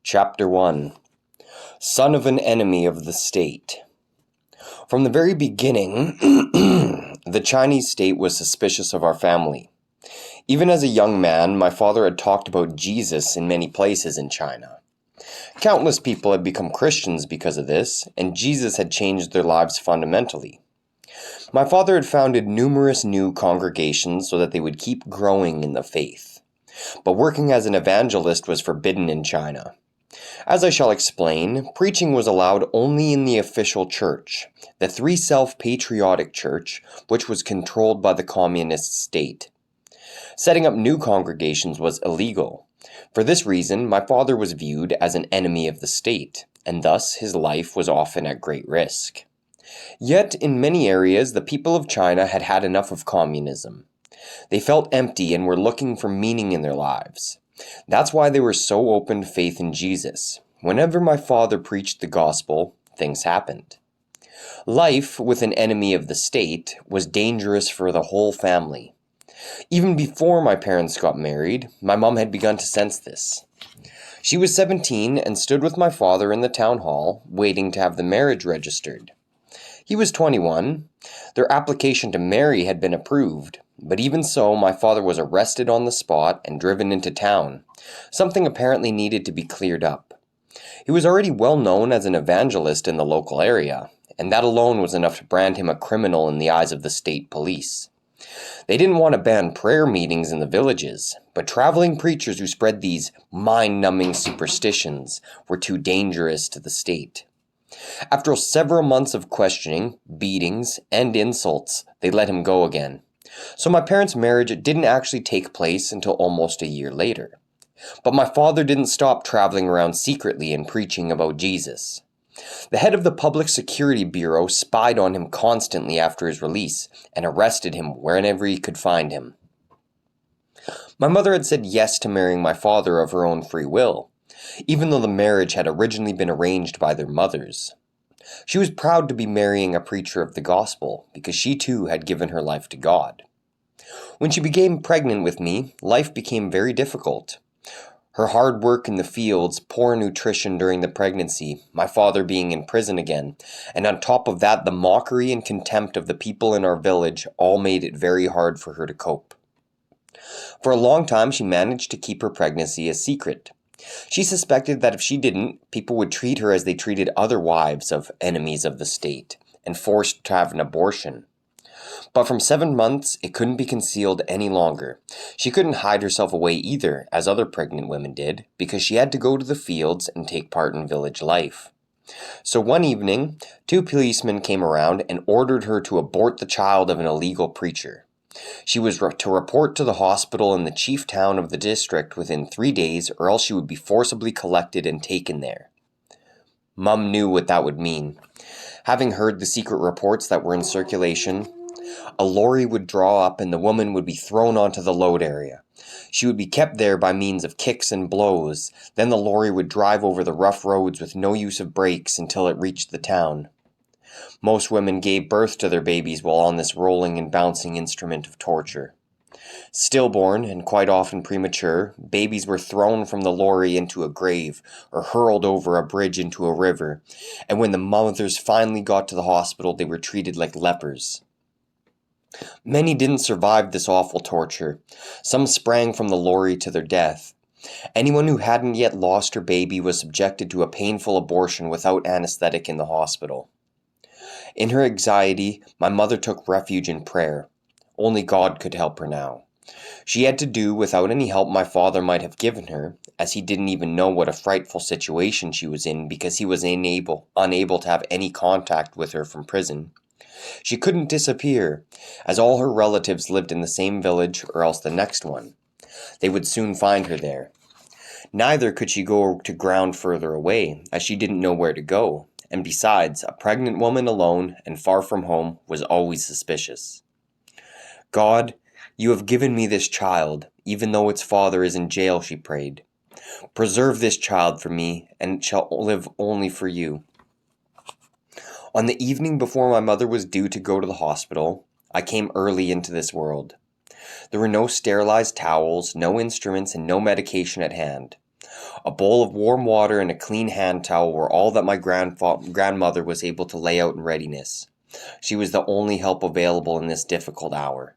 Chapter 1 Son of an Enemy of the State. From the very beginning, the Chinese state was suspicious of our family. Even as a young man, my father had talked about Jesus in many places in China. Countless people had become Christians because of this, and Jesus had changed their lives fundamentally. My father had founded numerous new congregations so that they would keep growing in the faith. But working as an evangelist was forbidden in China. As I shall explain, preaching was allowed only in the official church, the Three Self-Patriotic Church, which was controlled by the communist state. Setting up new congregations was illegal. For this reason, my father was viewed as an enemy of the state, and thus his life was often at great risk. Yet, in many areas, the people of China had had enough of communism. They felt empty and were looking for meaning in their lives. That's why they were so open to faith in Jesus. Whenever my father preached the gospel, things happened. Life with an enemy of the state was dangerous for the whole family. Even before my parents got married, my mom had begun to sense this. She was 17 and stood with my father in the town hall, waiting to have the marriage registered. He was 21. Their application to marry had been approved, but even so, my father was arrested on the spot and driven into town. Something apparently needed to be cleared up. He was already well known as an evangelist in the local area, and that alone was enough to brand him a criminal in the eyes of the state police. They didn't want to ban prayer meetings in the villages, but traveling preachers who spread these mind-numbing superstitions were too dangerous to the state. After several months of questioning, beatings, and insults, they let him go again. So my parents' marriage didn't actually take place until almost a year later. But my father didn't stop traveling around secretly and preaching about Jesus. The head of the Public Security Bureau spied on him constantly after his release and arrested him wherever he could find him. My mother had said yes to marrying my father of her own free will, even though the marriage had originally been arranged by their mothers. She was proud to be marrying a preacher of the gospel because she too had given her life to God. When she became pregnant with me, life became very difficult. Her hard work in the fields, poor nutrition during the pregnancy, my father being in prison again, and on top of that the mockery and contempt of the people in our village all made it very hard for her to cope. For a long time she managed to keep her pregnancy a secret. She suspected that if she didn't, people would treat her as they treated other wives of enemies of the state, and forced to have an abortion. But from 7 months, it couldn't be concealed any longer. She couldn't hide herself away either, as other pregnant women did, because she had to go to the fields and take part in village life. So one evening, 2 policemen came around and ordered her to abort the child of an illegal preacher. She was to report to the hospital in the chief town of the district within 3 days, or else she would be forcibly collected and taken there. Mum knew what that would mean. Having heard the secret reports that were in circulation, a lorry would draw up and the woman would be thrown onto the load area. She would be kept there by means of kicks and blows. Then the lorry would drive over the rough roads with no use of brakes until it reached the town. Most women gave birth to their babies while on this rolling and bouncing instrument of torture. Stillborn, and quite often premature, babies were thrown from the lorry into a grave or hurled over a bridge into a river, and when the mothers finally got to the hospital, they were treated like lepers. Many didn't survive this awful torture. Some sprang from the lorry to their death. Anyone who hadn't yet lost her baby was subjected to a painful abortion without anesthetic in the hospital. In her anxiety, my mother took refuge in prayer. Only God could help her now. She had to do without any help my father might have given her, as he didn't even know what a frightful situation she was in because he was unable to have any contact with her from prison. She couldn't disappear, as all her relatives lived in the same village or else the next one. They would soon find her there. Neither could she go to ground further away, as she didn't know where to go, and besides, a pregnant woman alone and far from home was always suspicious. God, you have given me this child, even though its father is in jail, she prayed. Preserve this child for me, and it shall live only for you. On the evening before my mother was due to go to the hospital, I came early into this world. There were no sterilized towels, no instruments, and no medication at hand. A bowl of warm water and a clean hand towel were all that my grandmother was able to lay out in readiness. She was the only help available in this difficult hour.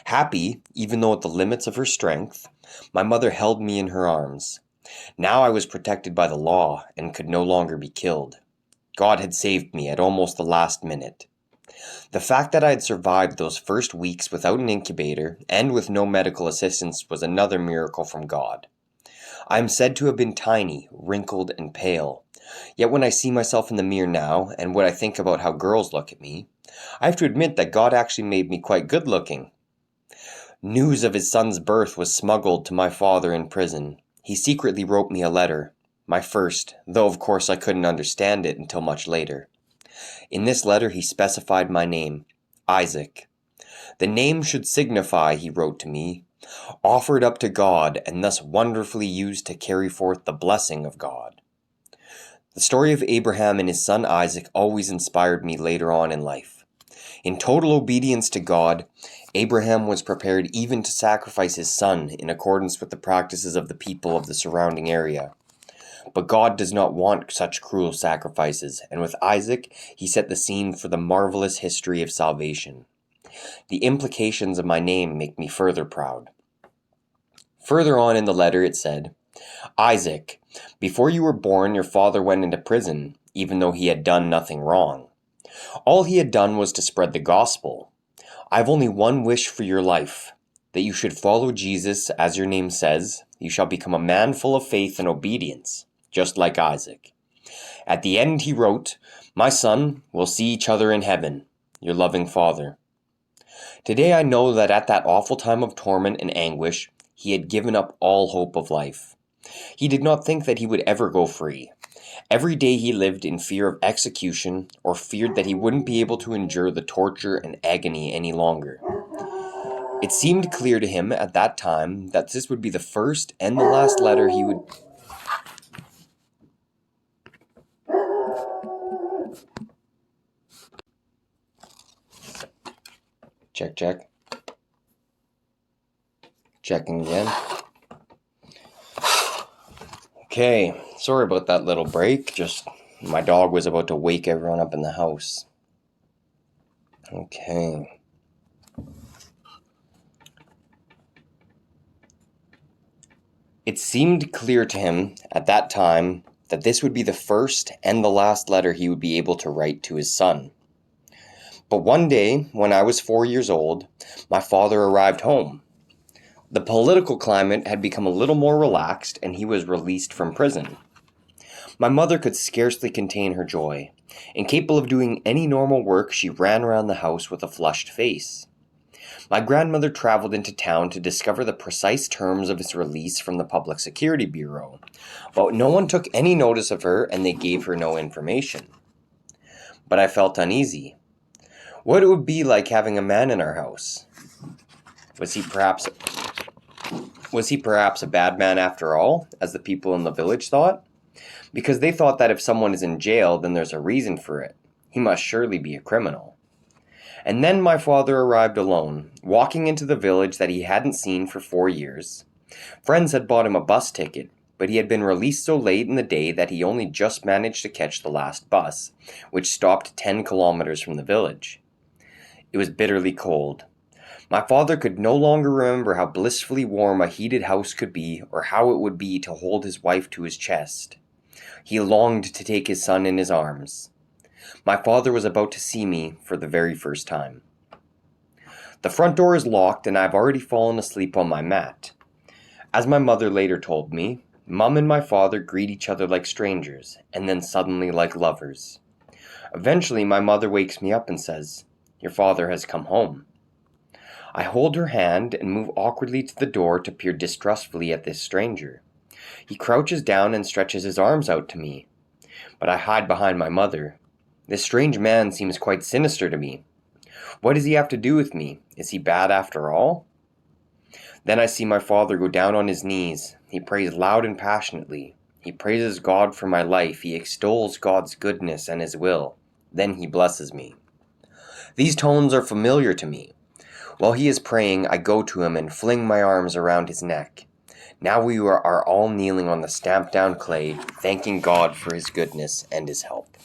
Happy, even though at the limits of her strength, my mother held me in her arms. Now I was protected by the law and could no longer be killed. God had saved me at almost the last minute. The fact that I had survived those first weeks without an incubator and with no medical assistance was another miracle from God. I am said to have been tiny, wrinkled, and pale. Yet when I see myself in the mirror now, and when I think about how girls look at me, I have to admit that God actually made me quite good looking. News of his son's birth was smuggled to my father in prison. He secretly wrote me a letter, my first, though of course I couldn't understand it until much later. In this letter he specified my name, Isaac. The name should signify, he wrote to me, offered up to God and thus wonderfully used to carry forth the blessing of God. The story of Abraham and his son Isaac always inspired me later on in life. In total obedience to God, Abraham was prepared even to sacrifice his son in accordance with the practices of the people of the surrounding area. But God does not want such cruel sacrifices, and with Isaac, he set the scene for the marvelous history of salvation. The implications of my name make me further proud. Further on in the letter it said, Isaac, before you were born, your father went into prison, even though he had done nothing wrong. All he had done was to spread the gospel. I have only one wish for your life, that you should follow Jesus, as your name says. You shall become a man full of faith and obedience, just like Isaac. At the end he wrote, My son, we'll see each other in heaven, your loving father. Today I know that at that awful time of torment and anguish, he had given up all hope of life. He did not think that he would ever go free. Every day he lived in fear of execution or feared that he wouldn't be able to endure the torture and agony any longer. It seemed clear to him at that time that this would be the first and the last letter he would... Check. Checking again. Okay, sorry about that little break. Just my dog was about to wake everyone up in the house. Okay. It seemed clear to him at that time that this would be the first and the last letter he would be able to write to his son. But one day, when I was 4 years old, my father arrived home. The political climate had become a little more relaxed, and he was released from prison. My mother could scarcely contain her joy. Incapable of doing any normal work, she ran around the house with a flushed face. My grandmother traveled into town to discover the precise terms of his release from the Public Security Bureau, but no one took any notice of her, and they gave her no information. But I felt uneasy. What it would be like having a man in our house? Was he perhaps a bad man after all, as the people in the village thought? Because they thought that if someone is in jail, then there's a reason for it. He must surely be a criminal. And then my father arrived alone, walking into the village that he hadn't seen for 4 years. Friends had bought him a bus ticket, but he had been released so late in the day that he only just managed to catch the last bus, which stopped 10 kilometers from the village. It was bitterly cold. My father could no longer remember how blissfully warm a heated house could be, or how it would be to hold his wife to his chest. He longed to take his son in his arms. My father was about to see me for the very first time. The front door is locked, and I've already fallen asleep on my mat. As my mother later told me, Mum and my father greet each other like strangers, and then suddenly like lovers. Eventually, my mother wakes me up and says, Your father has come home. I hold her hand and move awkwardly to the door to peer distrustfully at this stranger. He crouches down and stretches his arms out to me, but I hide behind my mother. This strange man seems quite sinister to me. What does he have to do with me? Is he bad after all? Then I see my father go down on his knees. He prays loud and passionately. He praises God for my life. He extols God's goodness and his will. Then he blesses me. These tones are familiar to me. While he is praying, I go to him and fling my arms around his neck. Now we are all kneeling on the stamped down clay, thanking God for his goodness and his help.